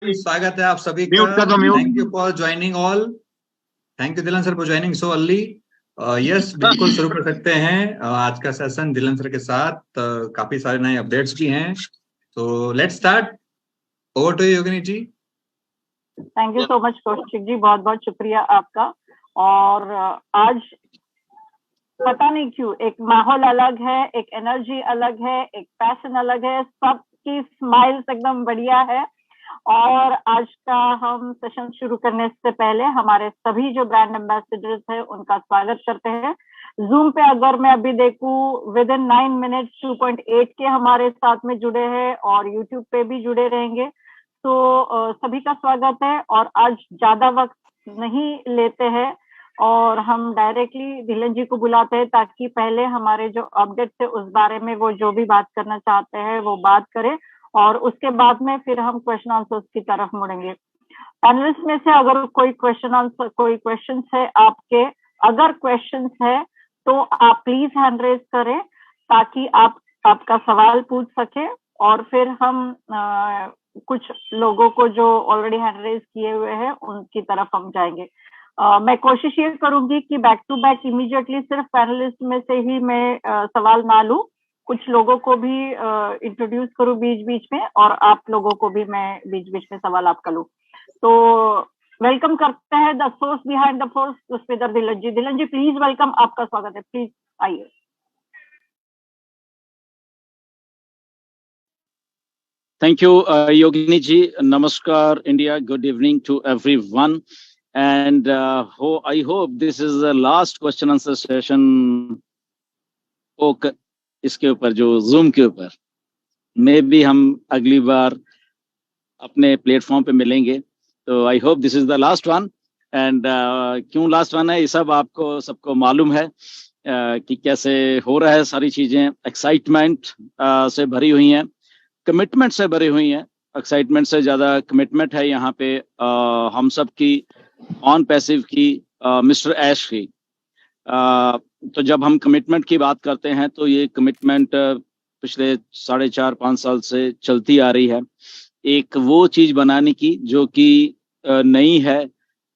स्वागत है आप सभी का। म्यूट कर दो, mute. Thank you for joining all. Thank you Dilan sir for joining so early. Yes, बिल्कुल शुरू कर सकते हैं आज का सेशन दिलन सर के साथ। काफी सारे नए अपडेट्स भी हैं, तो let's start. Over to Yogini ji. Thank you so much Kaushik ji, बहुत बहुत शुक्रिया आपका। और आज पता नहीं क्यों एक माहौल अलग है, एक एनर्जी अलग है, एक पैशन अलग है, सबकी स्माइल्स एकदम बढ़िया है। और आज का हम सेशन शुरू करने से पहले हमारे सभी जो ब्रांड एम्बेसडर्स हैं उनका स्वागत करते हैं। जूम पे अगर मैं अभी देखूं विद इन 9 मिनट्स 2.8 के हमारे साथ में जुड़े हैं और यूट्यूब पे भी जुड़े रहेंगे, तो सभी का स्वागत है। और आज ज्यादा वक्त नहीं लेते हैं और हम डायरेक्टली धिलन जी को बुलाते हैं ताकि पहले हमारे जो अपडेट थे उस बारे में वो जो भी बात करना चाहते हैं वो बात करें, और उसके बाद में फिर हम क्वेश्चन आंसर्स की तरफ मुड़ेंगे। पैनलिस्ट में से अगर कोई क्वेश्चन है आपके, अगर क्वेश्चन है तो आप प्लीज हैंड रेज करें ताकि आपका सवाल पूछ सके, और फिर हम कुछ लोगों को जो ऑलरेडी हैंड रेज किए हुए हैं उनकी तरफ हम जाएंगे। मैं कोशिश ये करूंगी कि बैक टू बैक इमीडिएटली सिर्फ पैनलिस्ट में से ही मैं सवाल ना लूं, कुछ लोगों को भी इंट्रोड्यूस करूं बीच बीच में, और आप लोगों को भी मैं बीच बीच में सवाल आपका लूं। तो वेलकम करते हैं the source behind the force Pushpendra Dhillon ji. Dhillon ji please welcome, आपका स्वागत है, प्लीज आइए। Thank you, Yogini ji. Namaskar, India. Good evening to everyone. And I hope this is the last question answer session. इसके ऊपर जो Zoom के ऊपर मे भी हम अगली बार अपने प्लेटफॉर्म पे मिलेंगे, तो I hope this is the last one. And क्यों लास्ट वन है ये सब आपको सबको मालूम है कि कैसे हो रहा है। सारी चीजें एक्साइटमेंट से भरी हुई हैं, कमिटमेंट से भरी हुई हैं। एक्साइटमेंट से ज़्यादा कमिटमेंट है यहाँ पे हम सब की, ऑन पैसिव की, मिस्टर ऐश की। तो जब हम कमिटमेंट की बात करते हैं तो ये कमिटमेंट पिछले 4.5-5 साल से चलती आ रही है। एक वो चीज़ बनाने की जो कि नई है,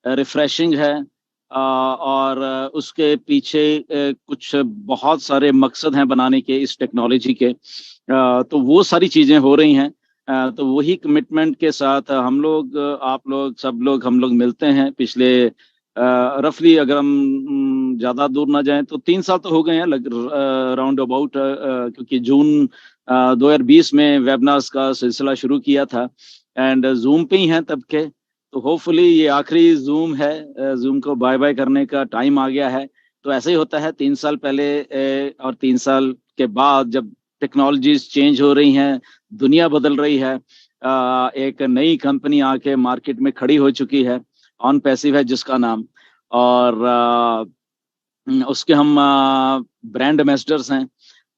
रिफ्रेशिंग है, और उसके पीछे कुछ बहुत सारे मकसद हैं बनाने के इस टेक्नोलॉजी के। तो वो सारी चीज़ें हो रही हैं। तो वही कमिटमेंट के साथ हम लोग, आप लोग, सब लोग, हम लोग मिलते हैं। पिछले रफली अगर हम ज़्यादा दूर ना जाएं तो 3 साल तो हो गए हैं राउंड अबाउट, क्योंकि जून 2020 में वेबिनार्स का सिलसिला शुरू किया था एंड जूम पे ही हैं तब के। तो होपफुली ये आखिरी जूम है, जूम को बाय बाय करने का टाइम आ गया है। तो ऐसे ही होता है 3 साल पहले और 3 साल के बाद जब टेक्नोलॉजीज चेंज हो रही हैं, दुनिया बदल रही है, एक नई कंपनी आके मार्केट में खड़ी हो चुकी है, ऑन पैसिव है जिसका नाम, और उसके हम ब्रांड एम्बेसडर्स हैं।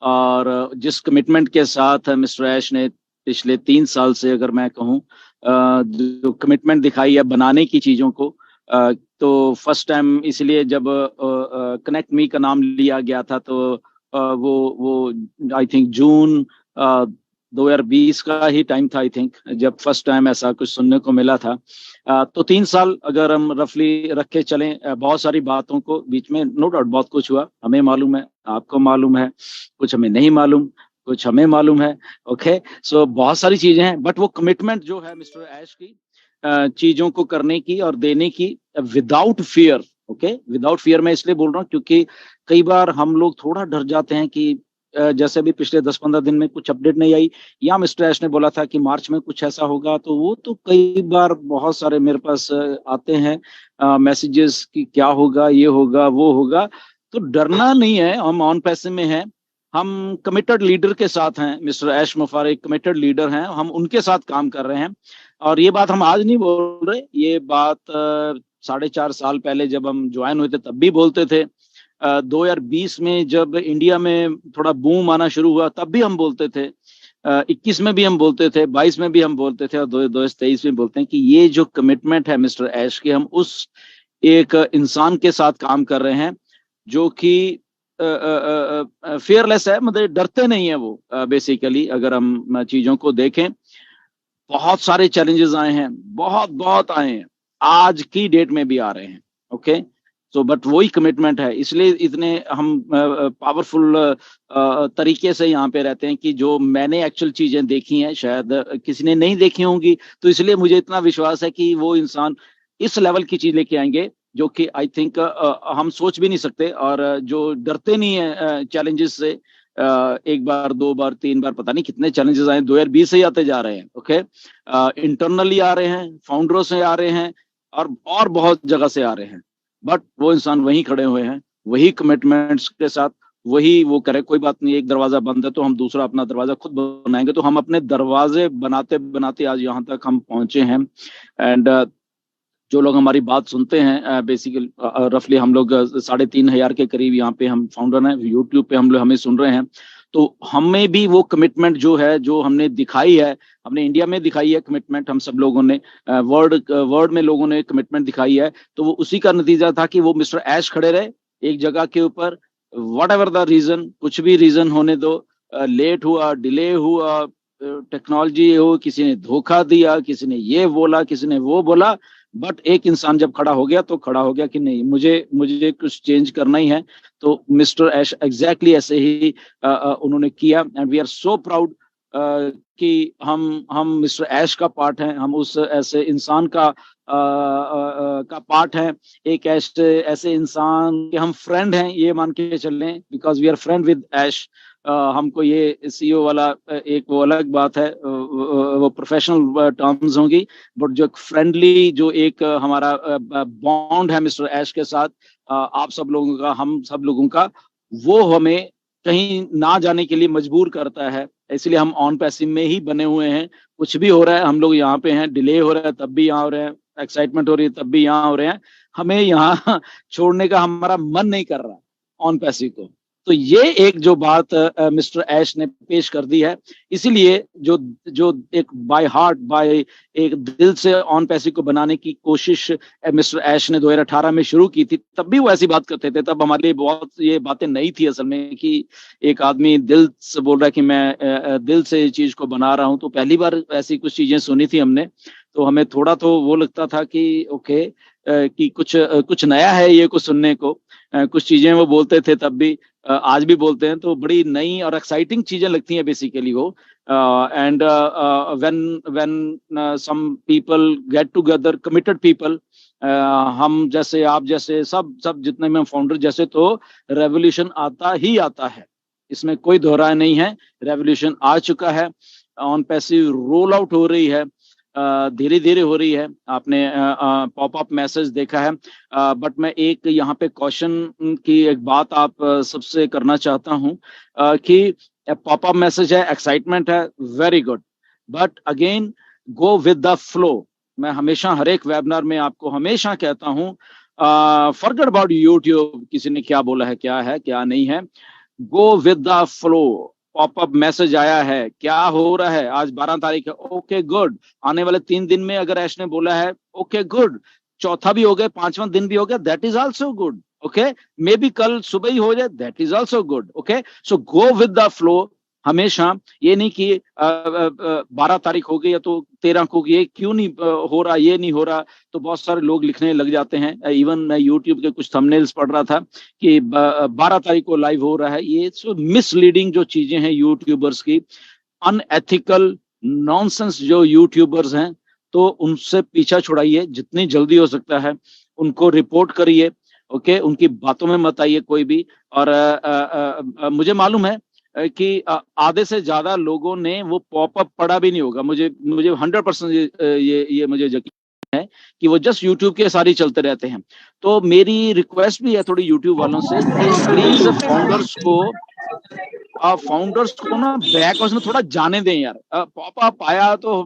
और जिस कमिटमेंट के साथ मिस्टर ऐश ने पिछले 3 साल से, अगर मैं कहूँ, जो कमिटमेंट दिखाई है बनाने की चीज़ों को, तो फर्स्ट टाइम इसलिए जब कनेक्ट मी का नाम लिया गया था तो वो आई थिंक जून 2020 का ही टाइम था, आई थिंक, जब फर्स्ट टाइम ऐसा कुछ सुनने को मिला था। तो 3 साल अगर हम रफली रख के चलें, बहुत सारी बातों को बीच में, नो डाउट बहुत कुछ हुआ, हमें मालूम है, आपको मालूम है, कुछ हमें नहीं मालूम, कुछ हमें मालूम है। ओके, सो बहुत सारी चीजें हैं, बट वो कमिटमेंट जो है मिस्टर ऐश की चीजों को करने की और देने की without fear. Okay, without fear मैं इसलिए बोल रहा हूँ क्योंकि कई बार हम लोग थोड़ा डर जाते हैं कि जैसे भी पिछले 10-15 दिन में कुछ अपडेट नहीं आई, या मिस्टर ऐश ने बोला था कि मार्च में कुछ ऐसा होगा, तो वो तो कई बार बहुत सारे मेरे पास आते हैं मैसेजेस कि क्या होगा, ये होगा, वो होगा। तो डरना नहीं है, हम ऑन पैसे में हैं, हम कमिटेड लीडर के साथ हैं। मिस्टर ऐश मुफार एक कमिटेड लीडर हैं, हम उनके साथ काम कर रहे हैं। और ये बात हम आज नहीं बोल रहे, ये बात 4.5 साल पहले जब हम ज्वाइन हुए थे तब भी बोलते थे। 2020 में जब इंडिया में थोड़ा बूम आना शुरू हुआ तब भी हम बोलते थे, 21 में भी हम बोलते थे, 22 में भी हम बोलते थे, और 2023 में बोलते हैं कि ये जो कमिटमेंट है मिस्टर ऐश की, हम उस एक इंसान के साथ काम कर रहे हैं जो कि फियरलेस है, मतलब डरते नहीं है वो। बेसिकली अगर हम चीज़ों को देखें बहुत सारे चैलेंजेस आए हैं, बहुत बहुत आए हैं, आज की डेट में भी आ रहे हैं। ओके, तो बट वही कमिटमेंट है, इसलिए इतने हम पावरफुल तरीके से यहाँ पे रहते हैं कि जो मैंने एक्चुअल चीजें देखी हैं शायद किसी ने नहीं देखी होंगी, तो इसलिए मुझे इतना विश्वास है कि वो इंसान इस लेवल की चीज लेके आएंगे जो कि आई थिंक हम सोच भी नहीं सकते, और जो डरते नहीं है चैलेंजेस से। एक बार, दो बार, तीन बार, पता नहीं कितने चैलेंजेस आए, 2020 से ही आते जा रहे हैं। ओके, इंटरनली आ रहे हैं, फाउंडरों से आ रहे हैं, और बहुत जगह से आ रहे हैं, बट वो इंसान वहीं खड़े हुए हैं, वही कमिटमेंट्स के साथ, वही वो करे। कोई बात नहीं, एक दरवाजा बंद है तो हम दूसरा अपना दरवाजा खुद बनाएंगे। तो हम अपने दरवाजे बनाते बनाते आज यहाँ तक हम पहुंचे हैं। एंड जो लोग हमारी बात सुनते हैं, बेसिकली रफली हम लोग 3,500 के करीब यहाँ पे हम फाउंडर हैं, यूट्यूब पे हम लोग हमें सुन रहे हैं। तो हमें भी वो कमिटमेंट जो है, जो हमने दिखाई है, हमने इंडिया में दिखाई है कमिटमेंट, हम सब लोगों ने वर्ल्ड में लोगों ने कमिटमेंट दिखाई है, तो वो उसी का नतीजा था कि वो मिस्टर ऐश खड़े रहे एक जगह के ऊपर, वट एवर द रीजन, कुछ भी रीजन होने दो, लेट हुआ, डिले हुआ, टेक्नोलॉजी हो, किसी ने धोखा दिया, किसी ने ये बोला, किसी ने वो बोला, बट एक इंसान जब खड़ा हो गया तो खड़ा हो गया कि नहीं, मुझे कुछ चेंज करना ही है। तो मिस्टर ऐश एग्जैक्टली ऐसे ही उन्होंने किया, and we are so proud कि हम मिस्टर ऐश का पार्ट हैं, हम उस ऐसे इंसान का पार्ट हैं, एक ऐसे इंसान के हम फ्रेंड हैं, ये मान के चलें, because we are friend with Ash. हमको ये सीईओ वाला एक वो अलग बात है, वो प्रोफेशनल टर्म्स होंगी, बट जो फ्रेंडली जो एक हमारा बॉन्ड है मिस्टर ऐश के साथ, आप सब लोगों का, हम सब लोगों का, वो हमें कहीं ना जाने के लिए मजबूर करता है। इसलिए हम ऑन पैसिव में ही बने हुए हैं, कुछ भी हो रहा है हम लोग यहाँ पे हैं, डिले हो रहा है तब भी यहाँ हो रहे हैं, एक्साइटमेंट हो रही है तब भी यहाँ हो रहे हैं, हमें यहाँ छोड़ने का हमारा मन नहीं कर रहा ऑन पैसिव को। तो ये एक जो बात मिस्टर ऐश ने पेश कर दी है, इसीलिए जो एक बाय हार्ट, बाय एक दिल से ऑन पैसिव को बनाने की कोशिश मिस्टर ऐश ने 2018 में शुरू की थी, तब भी वो ऐसी बात करते थे। तब हमारे लिए बहुत ये बातें नई थी असल में, कि एक आदमी दिल से बोल रहा है कि मैं दिल से ये चीज को बना रहा हूँ। तो पहली बार ऐसी कुछ चीजें सुनी थी हमने, तो हमें थोड़ा तो वो लगता था कि ओके, कि कुछ नया है ये कुछ सुनने को। कुछ चीजें वो बोलते थे तब भी, आज भी बोलते हैं, तो बड़ी नई और एक्साइटिंग चीजें लगती हैं बेसिकली वो। And when some people get together, committed people, हम जैसे, आप जैसे, सब जितने में फाउंडर जैसे, तो रेवोल्यूशन आता ही आता है, इसमें कोई दोहराय नहीं है। रेवोल्यूशन आ चुका है, ऑन पैसिव रोल आउट हो रही है, धीरे धीरे हो रही है। आपने पॉप अप मैसेज देखा है, बट मैं एक यहाँ पे क्वेश्चन की एक बात आप सबसे करना चाहता हूँ, कि पॉप अप मैसेज है, एक्साइटमेंट है, very good, but again go with the flow. मैं हमेशा हर एक वेबिनार में आपको हमेशा कहता हूँ, फॉरगेट अबाउट यूट्यूब, किसी ने क्या बोला है, क्या है क्या नहीं है, गो with the flow. Popup message आया है, क्या हो रहा है, आज 12 तारीख है, ओके गुड, आने वाले 3 दिन में अगर ऐश ने बोला है, ओके गुड, चौथा भी हो गया, 5वां दिन भी हो गया, that is also good. Okay, may be कल सुबह ही हो जाए, that is also good. Okay, so go with the flow. हमेशा ये नहीं कि 12 तारीख हो गई है तो 13 को ये क्यों नहीं हो रहा, ये नहीं हो रहा, तो बहुत सारे लोग लिखने लग जाते हैं। इवन मैं यूट्यूब के कुछ थंबनेल्स पढ़ रहा था कि 12 तारीख को लाइव हो रहा है। ये मिसलीडिंग जो चीजें हैं यूट्यूबर्स की, अनएथिकल नॉनसेंस जो यूट्यूबर्स हैं, तो उनसे पीछा छुड़ाइए जितनी जल्दी हो सकता है, उनको रिपोर्ट करिए। ओके, उनकी बातों में मत आइए कोई भी। और मुझे मालूम है कि आधे से ज्यादा लोगों ने वो पॉपअप पढ़ा भी नहीं होगा, मुझे 100% ये मुझे यकीन है कि वो जस्ट यूट्यूब के सारे चलते रहते हैं। तो मेरी रिक्वेस्ट भी है थोड़ी यूट्यूब वालों से कि प्लीज फाउंडर्स को ना बैक हाउस में थोड़ा जाने दें यार। पॉपअप आया तो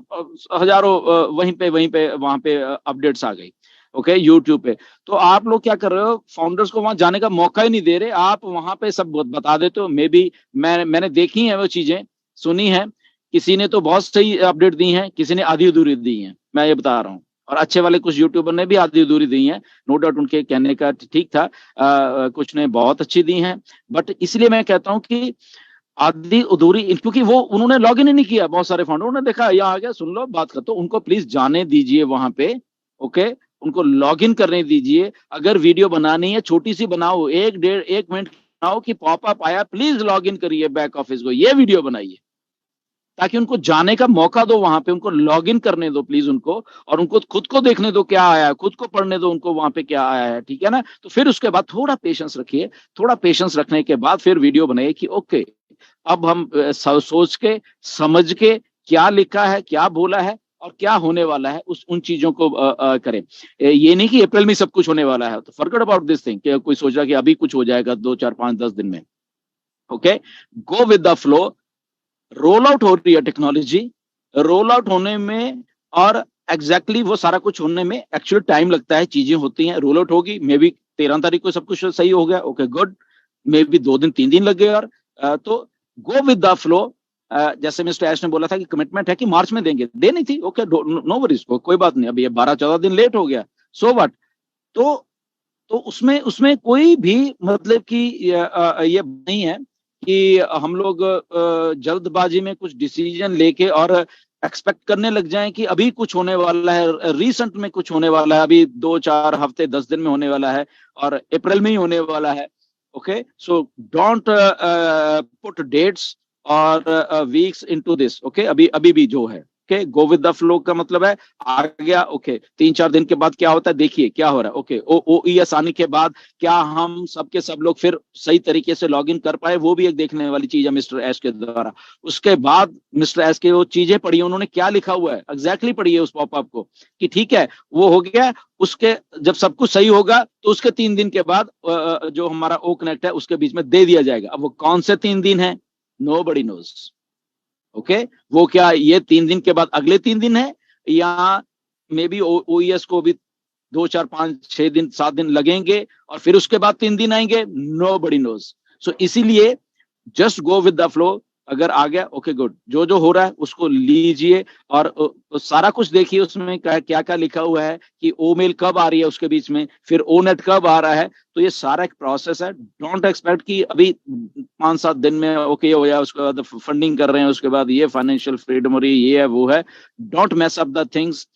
हजारों वहीं पे वहां पे अपडेट्स आ गई, ओके, यूट्यूब पे। तो आप लोग क्या कर रहे हो, फाउंडर्स को वहां जाने का मौका ही नहीं दे रहे, आप वहां पे सब बता देते हो। मे बी मैंने देखी है वो चीजें, सुनी है, किसी ने तो बहुत सही अपडेट दी है, किसी ने आधी अधूरी दी है, मैं ये बता रहा हूँ। और अच्छे वाले कुछ यूट्यूबर ने भी आधी अधूरी दी है, नो डाउट, उनके कहने का ठीक था। कुछ ने बहुत अच्छी दी हैं, बट इसलिए मैं कहता हूँ कि आधी अधूरी, क्योंकि वो उन्होंने लॉग इन ही नहीं किया। बहुत सारे फाउंडर, उन्होंने देखा यहाँ आ गया, सुन लो बात कर, तो उनको प्लीज जाने दीजिए वहां पे। ओके, उनको लॉग इन करने दीजिए। अगर वीडियो बनानी है छोटी सी बनाओ, 1 मिनट बनाओ कि पॉपअप आया, प्लीज लॉग इन करिए बैक ऑफिस को, ये वीडियो बनाइए, ताकि उनको जाने का मौका दो वहां पे, उनको लॉग इन करने दो प्लीज उनको, और उनको खुद को देखने दो क्या आया है, खुद को पढ़ने दो उनको वहां पे क्या आया है, ठीक है ना। तो फिर उसके बाद थोड़ा पेशेंस रखिए, थोड़ा पेशेंस रखने के बाद फिर वीडियो बनाइए कि ओके अब हम सोच के समझ के क्या लिखा है, क्या बोला है और क्या होने वाला है, उन चीजों को करें। ये नहीं कि अप्रैल में सब कुछ होने वाला है, तो फॉरगेट अबाउट दिस थिंग कि कोई सोच रहा कि अभी कुछ हो जाएगा 2 4 5 10 दिन में। Okay, go with the flow. Roll out हो रही है टेक्नोलॉजी, रोल आउट होने में और एग्जैक्टली वो सारा कुछ होने में एक्चुअली टाइम लगता है, चीजें होती हैं। रोल आउट होगी, मे बी 13 तारीख को सब कुछ सही हो गया, ओके गुड, मे बी 2 दिन 3 दिन लग गए। और तो गो विद द फ्लो। जैसे मिस्टर ऐश ने बोला था कि कमिटमेंट है कि मार्च में देंगे, देनी थी, ओके नो वरीज, कोई बात नहीं, अभी ये 12-14 दिन लेट हो गया, सो व्हाट। तो उसमें कोई भी मतलब कि ये नहीं है कि हम लोग जल्दबाजी में कुछ डिसीजन लेके और एक्सपेक्ट करने लग जाएं कि अभी कुछ होने वाला है, रिसेंट में कुछ होने वाला है, अभी 2-4 हफ्ते 10 दिन में होने वाला है और अप्रैल में ही होने वाला है। Okay, so don't put dates और वीक्स इनटू दिस। ओके, अभी भी जो है, okay, go with the flow का मतलब है आ गया, ओके 3-4 दिन के बाद क्या होता है, देखिए क्या हो रहा है। ओके, OES आने के बाद क्या हम सबके सब लोग फिर सही तरीके से लॉग इन कर पाए, वो भी एक देखने वाली चीज है मिस्टर ऐश के द्वारा। उसके बाद मिस्टर ऐश के वो चीजें पढ़ी, उन्होंने क्या लिखा हुआ है एग्जैक्टली पढ़िए उस पॉपअप को कि ठीक है वो हो गया। उसके जब सब कुछ सही होगा तो उसके 3 दिन के बाद जो हमारा ओ कनेक्ट है उसके बीच में दे दिया जाएगा। अब वो कौन से 3 दिन है, नोबडी नोज। ओके, वो क्या ये 3 दिन के बाद अगले 3 दिन है, या मे बी OES को भी 2 4 5 6 दिन 7 दिन लगेंगे और फिर उसके बाद 3 दिन आएंगे, नोबडी नोज। सो इसीलिए just go with the flow. अगर आ गया ओके गुड, जो हो रहा है उसको लीजिए और सारा कुछ देखिए उसमें क्या क्या लिखा हुआ है कि ओ मेल कब आ रही है उसके बीच में, फिर ओ नेट कब आ रहा है। तो ये सारा एक प्रोसेस है। डोंट एक्सपेक्ट कि अभी 5-7 दिन में ओके हो जाए, उसके बाद फंडिंग कर रहे हैं, उसके बाद ये फाइनेंशियल फ्रीडम हो रही है, ये है वो है। Don't mess up the things,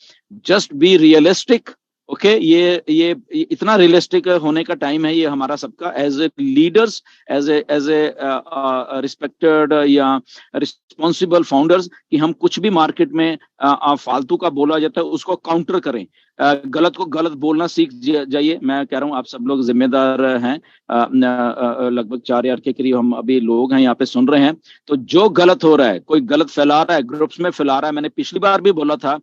just be realistic. Okay, ये इतना रियलिस्टिक होने का टाइम है ये हमारा सबका, as a leaders, as a respected या रिस्पॉन्सिबल फाउंडर्स, कि हम कुछ भी मार्केट में फालतू का बोला जाता है उसको काउंटर करें। गलत को गलत बोलना सीख जाइए। मैं कह रहा हूँ आप सब लोग जिम्मेदार हैं, लगभग 4000 के करीब हम अभी लोग हैं यहाँ पे सुन रहे हैं। तो जो गलत हो रहा है, कोई गलत फैला रहा है, ग्रुप्स में फैला रहा है, मैंने पिछली बार भी बोला था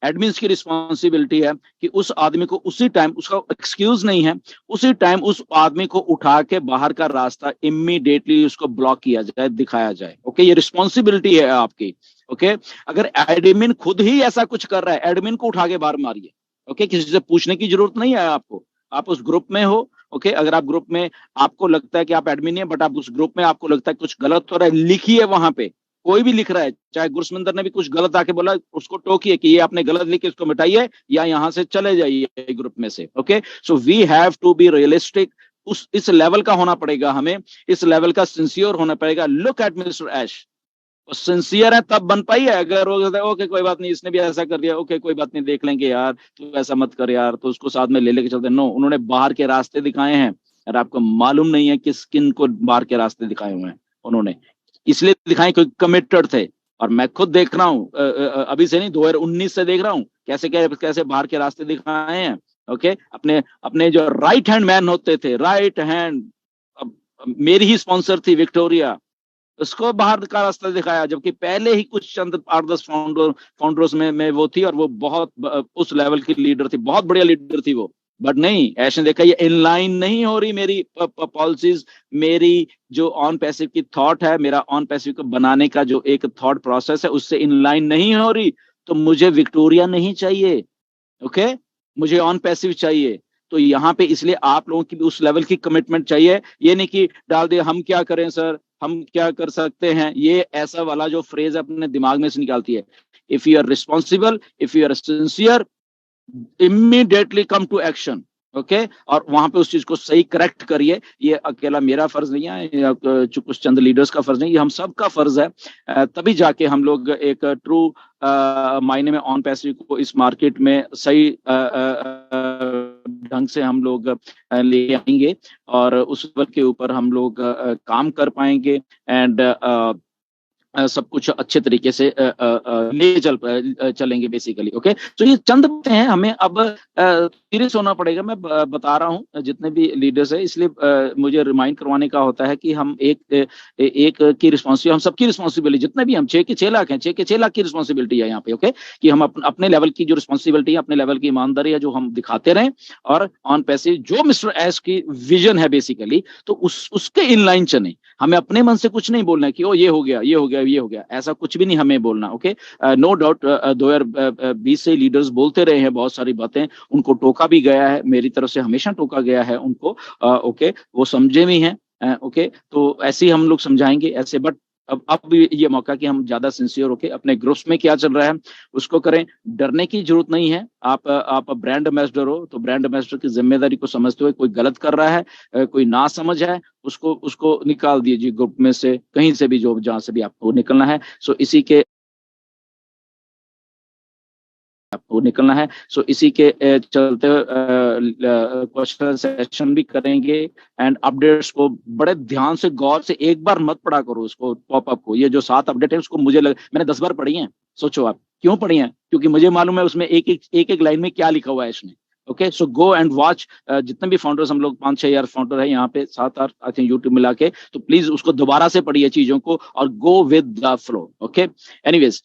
एडमिन्स की रिस्पॉन्सिबिलिटी है कि उस आदमी को उसी टाइम, उसका एक्सक्यूज नहीं है, उसी टाइम उस आदमी को उठा के बाहर का रास्ता इमीडिएटली उसको ब्लॉक किया जाए, दिखाया जाए। ओके, ये रिस्पॉन्सिबिलिटी है आपकी। ओके, अगर एडमिन खुद ही ऐसा कुछ कर रहा है, एडमिन को उठा के बाहर मारिए। ओके, किसी से पूछने की जरूरत नहीं है आपको, आप उस ग्रुप में हो। ओके, अगर आप ग्रुप में आपको लगता है कि आप एडमिन है बट आप उस ग्रुप में आपको लगता है कुछ गलत हो रहा है, लिखिए वहां पे। कोई भी लिख रहा है, चाहे गुरसमिंदर ने भी कुछ गलत आके बोला, उसको टोकिए कि ये आपने गलत लिखे, उसको मिटाइए या यहां से चले जाइए ग्रुप में से। Okay, so we have to be realistic. इस लेवल का होना पड़ेगा हमें, इस लेवल का सिंसियर होना पड़ेगा। लुक एट मिस्टर ऐश, वो सिंसियर है तब बन पाई है। अगर वो ओके कोई बात नहीं, इसने भी ऐसा कर दिया, ओके कोई बात नहीं देख लेंगे यार, तू ऐसा मत कर यार, तो उसको साथ में ले लेके चलते। नो, उन्होंने बाहर के रास्ते दिखाए हैं और आपको मालूम नहीं है किस किन को बाहर के रास्ते दिखाए हुए हैं। उन्होंने इसलिए दिखाए क्योंकि कमिटेड थे। और मैं खुद देख रहा हूं, अभी से नहीं 2019 से देख रहा हूं कैसे बाहर के रास्ते दिखाए हैं। ओके, अपने जो राइट हैंड मैन होते थे, राइट हैंड, मेरी ही स्पॉन्सर थी विक्टोरिया, उसको बाहर का रास्ता दिखाया, जबकि पहले ही कुछ चंद 8-10 फाउंडर्स में वो थी और वो बहुत उस लेवल की लीडर थी, बहुत बढ़िया लीडर थी वो। बट नहीं, ऐसे देखा ये इनलाइन नहीं हो रही मेरी पॉलिसीज, मेरी जो ऑन पैसिव की थॉट है, मेरा ऑन पैसिव को बनाने का जो एक थॉट प्रोसेस है, उससे इनलाइन नहीं हो रही, तो मुझे विक्टोरिया नहीं चाहिए। ओके, मुझे ऑन पैसिव चाहिए। तो यहाँ पे इसलिए आप लोगों की भी उस लेवल की कमिटमेंट चाहिए। ये नहीं कि डाल दे हम क्या करें सर, हम क्या कर सकते हैं, ये ऐसा वाला जो फ्रेज अपने दिमाग में से निकालती है। If you are responsible, if you are sincere, immediately come to action. Okay और वहां पे उस चीज को सही करेक्ट करिए। ये अकेला मेरा फर्ज नहीं है या कुछ चंद लीडर्स का फर्ज नहीं, ये हम सब का फर्ज है। तभी जाके हम लोग एक ट्रू मायने में ऑन पैसिव को इस मार्केट में सही ढंग से हम लोग ले आएंगे और उस लेवल के ऊपर हम लोग काम कर पाएंगे एंड सब कुछ अच्छे तरीके से ले चलेंगे बेसिकली। ओके तो ये चंद बातें हैं, हमें अब सीरियस होना पड़ेगा। मैं बता रहा हूँ जितने भी लीडर्स है, इसलिए मुझे रिमाइंड करवाने का होता है कि हम एक की रिस्पॉन्सिबिलिटी, हम सबकी रिस्पॉन्सिबिलिटी, जितने भी हम 6 के 6 लाख हैं, 6 के 6 लाख की रिस्पॉन्सिबिलिटी है यहाँ पे। ओके कि हम अपने लेवल की जो रिस्पॉन्सिबिलिटी है, अपने लेवल की ईमानदारी है जो हम दिखाते रहें और ऑन पैसे जो मिस्टर एस की विजन है बेसिकली, तो उसके इनलाइन चले। हमें अपने मन से कुछ नहीं बोलना है कि ओ ये हो गया, ये हो गया, ये हो गया, ऐसा कुछ भी नहीं हमें बोलना। ओके नो डाउट 2020 से लीडर्स बोलते रहे हैं बहुत सारी बातें, उनको टोका भी गया है, मेरी तरफ से हमेशा टोका गया है उनको। ओके वो समझे भी हैं। ओके तो ऐसे ही हम लोग समझाएंगे ऐसे, बट अब ये मौका कि हम ज्यादा सिंसियर होके अपने ग्रुप्स में क्या चल रहा है उसको करें। डरने की जरूरत नहीं है। आप ब्रांड एम्बेसडर हो तो ब्रांड एम्बेसडर की जिम्मेदारी को समझते हुए, कोई गलत कर रहा है, कोई ना समझ है, उसको निकाल दीजिए ग्रुप में से, कहीं से भी, जो जहां से भी आपको निकलना है। सो इसी के आपको निकलना है। सो इसी के चलते क्वेश्चन सेशन भी करेंगे एंड अपडेट्स को बड़े ध्यान से गौर से एक बार मत पढ़ा करो उसको, पॉपअप को। ये जो 7 अपडेट है उसको मैंने 10 बार पढ़ी है। सोचो आप क्यों पढ़ी है, क्योंकि मुझे मालूम है उसमें एक लाइन में क्या लिखा हुआ है इसने। Okay so go and watch. जितने भी फाउंडर्स, हम लोग 5-6 यार फाउंडर है यहाँ पे, 7-8 आई थिंक यूट्यूब मिला के, तो प्लीज उसको दोबारा से पढ़िए चीजों को और गो with the flow. Okay anyways